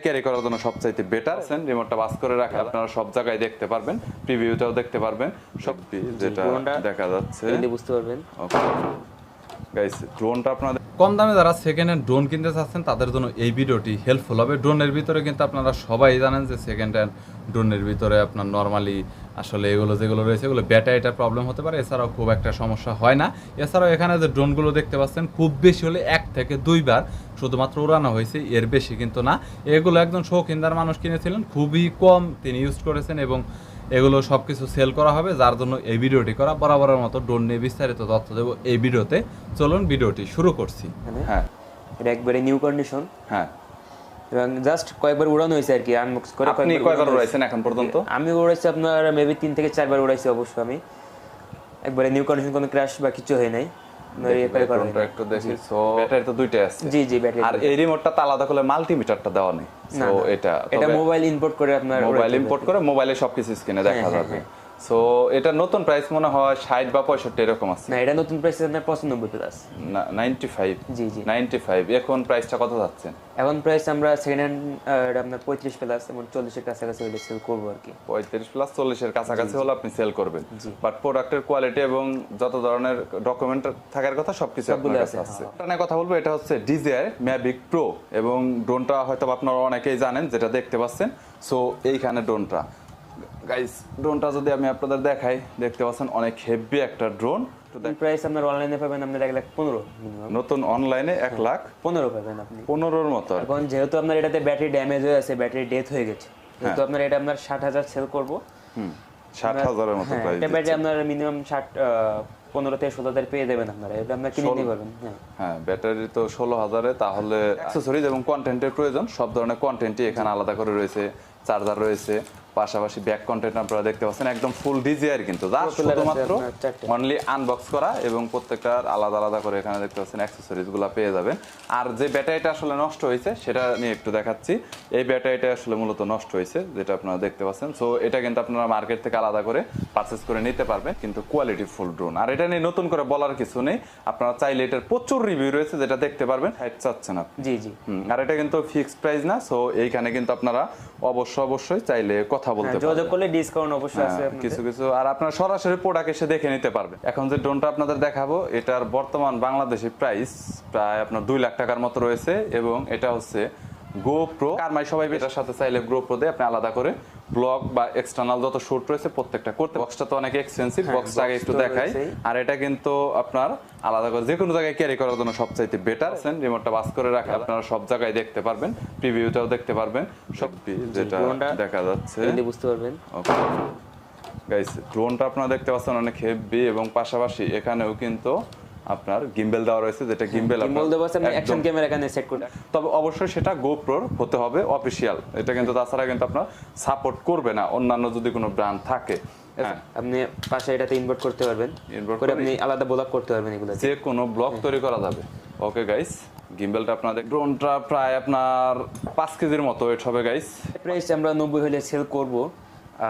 Carry করার জন্য সবচাইতে বেটার আছেন রিমোটটা বাস করে রাখে আপনারা সব জায়গায় দেখতে পারবেন, প্রিভিউটাও দেখতে পারবেন, সব যেটা দেখা যাচ্ছে বুঝতে পারবেন। গাইস ড্রোনটা আপনাদের কম দামে যারা সেকেন্ড হ্যান্ড ড্রোন কিনতে চাচ্ছেন তাদের জন্য এই ভিডিওটি হেল্পফুল হবে। ড্রোনের ভিতরে কিন্তু আপনারা সবাই জানেন যে সেকেন্ড হ্যান্ড ড্রোনের ভিতরে আপনার নর্মালি আসলে এগুলো যেগুলো রয়েছে এগুলো ব্যাটারিটার প্রবলেম হতে পারে, এছাড়াও খুব একটা সমস্যা হয় না। এছাড়াও এখানে যে ড্রোনগুলো দেখতে পাচ্ছেন খুব বেশি হলে 1 থেকে 2 বার শুধুমাত্র উড়ানো হয়েছে, এর বেশি কিন্তু না। এগুলো একজন শৌখিনদার মানুষ কিনেছিলেন, খুবই কম তিনি ইউজ করেছেন এবং এগুলো সব কিছু সেল করা হবে, যার জন্য এই ভিডিওটি করা। বরাবরের মতো ড্রোন নিয়ে বিস্তারিত তথ্য দেবো এই ভিডিওতে। চলুন ভিডিওটি শুরু করছি। হ্যাঁ এটা একবারে নিউ কন্ডিশন, হ্যাঁ এবং জাস্ট কয়েকবার উড়ানো হয়েছে আর কি, আনবক্স করে। আপনি কয়বার উড়াইছেন এখন পর্যন্ত? আমি উড়াইছি আপনার মেবি 3 থেকে 4 বার উড়াইছি অবশ্য। আমি একবারে নিউ কন্ডিশন, কোনো ক্র্যাশ বা কিছু হয় নাই। ড্রোনটা একটু দেখি। সো ব্যাটারি তো দুইটাই আছে। জি জি, ব্যাটারি। আর এই রিমোটটা তো আলাদা করে মাল্টিমিটারটা দেওয়া নেই। সো এটা মোবাইল ইম্পোর্ট করে আপনার মোবাইল ইম্পোর্ট করে মোবাইলে সবকিছু স্ক্রিনে দেখা যাবে। সো এটা নতুন প্রাইস মনে হয় 60 বা 65 এরকম আছে। না, এটা নতুন প্রাইস আপনার 95 প্লাস। 95। জি জি 95। এখন প্রাইসটা কত যাচ্ছে? এখন প্রাইস আমরা সেকেন্ড হ্যান্ড আপনার 35 প্লাস এবং 40 এর কাছাকাছি হলে সেল করব আর কি। 35 প্লাস 40 এর কাছাকাছি হলে আপনি সেল করবেন। বাট প্রোডাক্টের কোয়ালিটি এবং যত ধরনের ডকুমেন্ট থাকার কথা সবকিছু আপনার কাছে আছে। এটা নিয়ে কথা বলবো। এটা হচ্ছে DJI Mavic Pro এবং ড্রোনটা হয়তো আপনারা অনেকেই জানেন, যেটা দেখতে পাচ্ছেন। সো এইখানে ড্রোনটা গাইস, ড্রোনটা যদি আমি আপনাদের দেখাই, দেখতে পাচ্ছেন অনেক হেভি একটা ড্রোন। প্রাইস আপনার অনলাইনে পাবেন আপনার 1,15,000 মিনিমাম। নতুন অনলাইনে 1,15,000 পাবেন আপনি। 15-র মতো। এখন যেহেতু আপনার এটাতে ব্যাটারি ড্যামেজ হয়ে আছে, ব্যাটারি ডেথ হয়ে গেছে, তো আপনার এটা আপনার 60,000 সেল করব। 60,000-এর মতো প্রাইস। এটা ব্যাটারি আপনার মিনিমাম 15 থেকে 16,000 পেয়ে যাবেন আপনারা। এটা আপনারা কিনে নিতে পারবেন। হ্যাঁ, ব্যাটারি তো 16,000-এ। তাহলে অ্যাকসেসরিজ এবং কন্টেন্টের প্রয়োজন, সব ধরনের কন্টেন্টই এখানে আলাদা করে রয়েছে। চার্জার রয়েছে, পাশাপাশি ব্যাক কন্টেন্ট আপনারা দেখতে পাচ্ছেন একদম ফুল DJI কিন্তু শুধুমাত্র অনলি আনবক্স করা, এবং প্রত্যেকটার আলাদা আলাদা করে এখানে দেখতে পাচ্ছেন অ্যাকসেসরিজ গুলো পেয়ে যাবেন। আর যে ব্যাটারিটা আসলে নষ্ট হয়েছে সেটা নিয়ে একটু দেখাচ্ছি। এই ব্যাটারিটা আসলে মূলত নষ্ট হয়েছে, যেটা আপনারা দেখতে পাচ্ছেন। সো এটা কিন্তু আপনারা মার্কেট থেকে আলাদা করে পারচেজ করে নিতে পারবেন, কিন্তু কোয়ালিটি ফুল ড্রোন। আর এটা নিয়ে নতুন করে বলার কিছু নেই, আপনারা চাইলে এটার প্রচুর রিভিউ রয়েছে যেটা দেখতে পারবেন। হাইট চাচ্ছেন আপনি। জি জি। আর এটা কিন্তু ফিক্সড প্রাইস না। সো এইখানে কিন্তু আপনারা অবশ্যই চাইলে কথা বলতে পারবেন, যোগাযোগ করলে ডিসকাউন্ট অবশ্যই আছে কিছু কিছু। আর আপনারা সরাসরি প্রোডাক্ট এসে দেখে নিতে পারবেন। এখন যে ড্রোনটা আপনাদের দেখাবো, এটার বর্তমান বাংলাদেশি প্রাইস প্রায় আপনার 2 লাখ টাকার মতো রয়েছে, এবং এটা হচ্ছে GoPro কারমাই। সবাই এটার সাথে চাইলে GoPro দিয়ে আপনি আলাদা করে ব্লগ বা এক্সটার্নাল যত শুট রয়েছে প্রত্যেকটা করতে। বক্সটা তো অনেক এক্সপেন্সিভ, বক্সটা আগে একটু দেখাই। আর এটা কিন্তু আপনার আলাদা করে যে কোনো জায়গায় ক্যারি করার জন্য সবচাইতে বেটার। রিমোটটা বাস করে রাখে আপনারা সব জায়গায় দেখতে পারবেন, প্রিভিউটাও দেখতে পারবেন, সব যেটা দেখা যাচ্ছে বুঝতে পারবেন। ওকে গাইস, ড্রোনটা আপনারা দেখতে পাচ্ছেন অনেক হেভি, এবং পাশাপাশি এখানেও কিন্তু আপনার গিম্বেল দেওয়া রয়েছে, যেটা গিম্বেল দেওয়া আছে অ্যাকশন ক্যামেরা এখানে সেট করে। তবে অবশ্যই সেটা GoPro হতে হবে অফিশিয়াল। এটা কিন্তু তাছাড়া কিন্তু আপনার সাপোর্ট করবে না অন্যান্য যদি কোনো ব্র্যান্ড থাকে। আপনি পাশে এটাতে ইনভার্ট করতে পারবেন, করে আপনি আলাদা ব্লক করতে পারবেন, এগুলো যে কোনো ব্লক তৈরি করা যাবে। ওকে গাইস, গিম্বেলটা আপনাদের ড্রোনটা প্রায় আপনার 5 কেজির মতো ওয়েট হবে গাইস। প্রাইস আমরা 90 হলে সেল করব।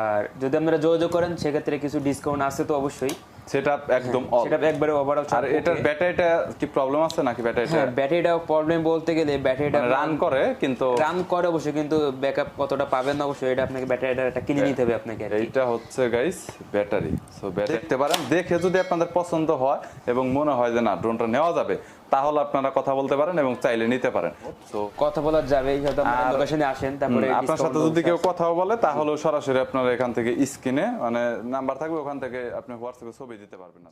আর যদি আপনারা যোগাযোগ করেন সেক্ষেত্রে কিছু ডিসকাউন্ট আছে তো অবশ্যই। সেটা একদম সেটা একবারে ওভারঅল। আর এটার ব্যাটারিটা কি প্রবলেম আছে নাকি? ব্যাটারিটা ব্যাটারিটা প্রবলেম বলতে গেলে ব্যাটারিটা রান করে, কিন্তু রান করে অবশ্যই, কিন্তু ব্যাকআপ কতটা পাবেন না অবশ্যই। এটা আপনাকে ব্যাটারিটা কিনে নিতে হবে আপনাকে। এইটা হচ্ছে গাইস ব্যাটারি। সো দেখতে পারেন, দেখে যদি আপনাদের পছন্দ হয় এবং মনে হয় যে না ড্রোনটা নেওয়া যাবে, তাহলে আপনারা কথা বলতে পারেন এবং চাইলে নিতে পারেন। তো কথা বলা যাবে, যখন আপনারা লোকেশনে আসেন। তারপরে আপনার সাথে যদি কেউ কথা বলে তাহলে সরাসরি আপনারা এখান থেকে স্ক্রিনে মানে নাম্বার থাকবে, ওখান থেকে আপনি হোয়াটসঅ্যাপে ছবি দিতে পারবেন।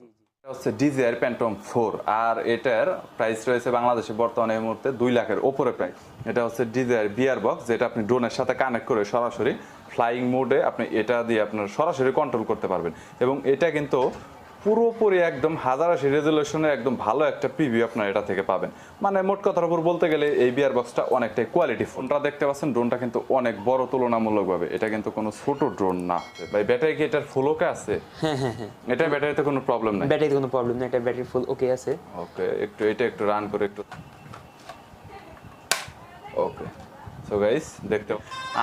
এটা হচ্ছে DJI Phantom 4, আর এটার প্রাইস রয়েছে বাংলাদেশে বর্তমানে এই মুহূর্তে 2 লাখের উপরে প্রাইস। এটা হচ্ছে DJI VR বক্স, যেটা আপনি ড্রোনের সাথে কানেক্ট করে সরাসরি ফ্লাইং মোডে আপনি এটা দিয়ে আপনার সরাসরি কন্ট্রোল করতে পারবেন। এবং এটা কিন্তু পুরোপুরি একদম 1080 রেজুলেশনের একদম ভালো একটা প্রিভিউ আপনারা এটা থেকে পাবেন। মানে মোট কথার উপর বলতে গেলে এই বিয়ার বক্সটা অনেকটাই কোয়ালিটি। ফোনটা দেখতে পাচ্ছেন, ড্রোনটা কিন্তু অনেক বড় তুলনামূলকভাবে। এটা কিন্তু কোনো ছোট ড্রোন না ভাই। ব্যাটারি কি এটার ফুল ওকে আছে? হ্যাঁ, এটা ব্যাটারিতে কোনো প্রবলেম নাই? ব্যাটারিতে কোনো প্রবলেম নেই, এটা ব্যাটারি ফুল ওকে আছে। ওকে, এটা একটু রান করে একটু। ওকে, সো গাইস দেখতে।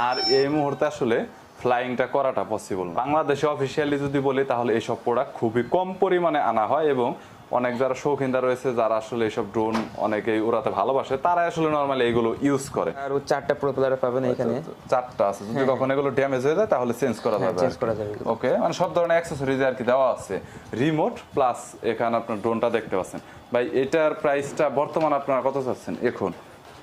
আর এই মুহূর্তে আসলে ফ্লাইংটা করাটা পসিবল না বাংলাদেশে। অফিসিয়ালি যদি বলি তাহলে এইসব প্রোডাক্ট খুবই কম পরিমাণে আনা হয়, এবং অনেক যারা শৌখিনদার রয়েছে যারা আসলে এইসব ড্রোন অনেকেই উড়াতে ভালোবাসে তারা আসলে নর্মালি এগুলো ইউজ করে। আর 4টা প্রপেলার পাবেন এখানে, 4টা আছে, যদি কখনো এগুলো ড্যামেজ হয়ে যায় তাহলে চেঞ্জ করা যাবে। চেঞ্জ করা যাবে। ওকে, মানে সব ধরনের অ্যাক্সেসরিজ আর কি দেওয়া আছে, রিমোট প্লাস এখানে আপনার ড্রোনটা দেখতে পাচ্ছেন। ভাই এটার প্রাইসটা বর্তমানে আপনারা কত চাচ্ছেন এখন?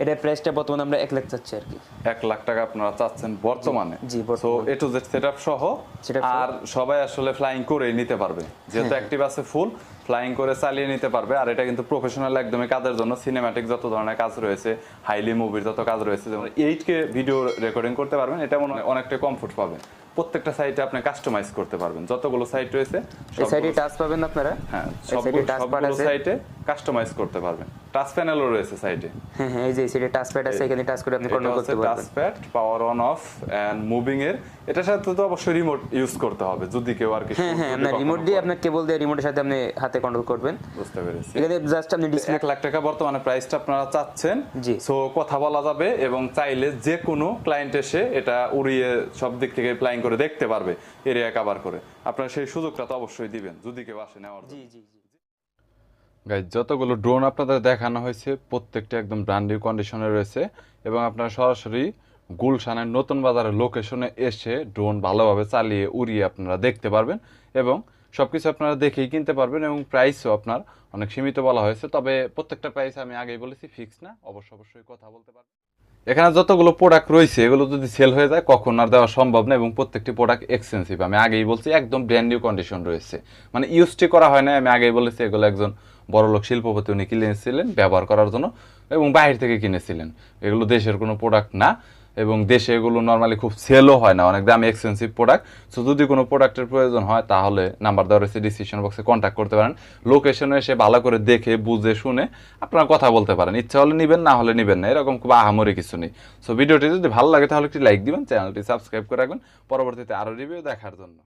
এটা প্রাইসটা বর্তমানে আমরা 1 লাখ চাচ্ছি আর কি। 1 লাখ টাকা আপনারা চাচ্ছেন বর্তমানে? জি, সো বর্তমানে। এ টু জেড সেটআপ সহ, Setup সহ। আর সবাই আসলে ফ্লাইং করে নিতে পারবে, যেহেতু অ্যাক্টিভ আছে ফুল, ফ্লাইং করে চালিয়ে নিতে পারবে। আর এটা কিন্তু প্রফেশনাল একদমই কাজের জন্য, সিনেম্যাটিক যত ধরনের কাজ রয়েছে, হাইলি মুভির যত কাজ রয়েছে, যেমন 8K ভিডিও রেকর্ডিং করতে পারবেন, এটা মনে হয় অনেকটা কমফোর্ট পাবেন। প্রত্যেকটা সাইটে আপনি কাস্টমাইজ করতে পারবেন, যতগুলো সাইট রয়েছে এই সাইডে টাচ পাবেন আপনারা। হ্যাঁ, এই সাইডে টাচ প্যাড সবগুলো আছে। সাইটে কাস্টমাইজ করতে পারবেন। টাচ প্যানেলও রয়েছে সাইটে। হ্যাঁ হ্যাঁ, এই যে সাইডে টাচ প্যাড আছে, এখানে টাচ করে আপনি কন্ট্রোল করতে পারবেন। Touch pad, power on off and moving এর, এটার সাথে তো অবশ্যই রিমোট ইউজ করতে হবে যদি কেউ আর কি। হ্যাঁ হ্যাঁ, আপনার রিমোট দিয়ে আপনার কেবল দিয়ে রিমোটের সাথে আপনি হাতে কন্ট্রোল করবেন। বুঝতে পেরেছি। এখানে জাস্ট আপনি ডিসপ্লে 1 লাখ টাকা বর্তমানে প্রাইসটা আপনারা চাচ্ছেন। জি। সো কথা বলা যাবে এবং চাইলে যে কোনো ক্লায়েন্ট এসে এটা উড়িয়ে সব দিক থেকে ফ্লাইং করে দেখতে পারবে, এরিয়া কভার করে। আপনারা সেই সুযোগটা তো অবশ্যই দিবেন যদি কেউ আসে নেওয়ার জন্য। জি জি জি। গাইজ যতগুলো ড্রোন আপনাদের দেখানো হয়েছে প্রত্যেকটা একদম ব্র্যান্ড নিউ কন্ডিশনে রয়েছে, এবং আপনারা সরাসরি গুলশানের নতুন বাজারের লোকেশনে এসে ড্রোন ভালোভাবে চালিয়ে উড়িয়ে আপনারা দেখতে পারবেন, এবং সবকিছু আপনারা দেখেই কিনতে পারবেন। এবং প্রাইসও আপনার অনেক সীমিত বলা হয়েছে, তবে প্রত্যেকটা প্রাইস আমি আগেই বলেছি ফিক্স না, অবশ্যই কথা বলতে পারবেন। এখানে যতগুলো প্রোডাক্ট রয়েছে এগুলো যদি সেল হয়ে যায় কখন আর দেওয়া সম্ভব না, এবং প্রত্যেকটি প্রোডাক্ট এক্সপেন্সিভ। আমি আগেই বলছি একদম ব্র্যান্ড নিউ কন্ডিশন রয়েছে, মানে ইউজটি করা হয় না। আমি আগেই বলেছি এগুলো একজন বড়লোক শিল্পপতি উনি কিনেছিলেন ব্যবহার করার জন্য, এবং বাইরে থেকে কিনেছিলেন। এগুলো দেশের কোনো প্রোডাক্ট না, এবং দেশে এগুলো নর্মালি খুব সেলও হয় না, অনেক দামি এক্সপেন্সিভ প্রোডাক্ট। সো যদি কোনো প্রোডাক্টের প্রয়োজন হয় তাহলে নাম্বার দেওয়া রয়েছে, ডিসক্রিপশন বক্সে কন্ট্যাক্ট করতে পারেন। লোকেশনে এসে ভালো করে দেখে বুঝে শুনে আপনারা কথা বলতে পারেন, ইচ্ছা হলে নিবেন, না হলে নিবেন না, এরকম খুব আহামরি কিছু নেই। সো ভিডিওটি যদি ভালো লাগে তাহলে একটি লাইক দিবেন, চ্যানেলটি সাবস্ক্রাইব করে রাখবেন পরবর্তীতে আরও রিভিউ দেখার জন্য।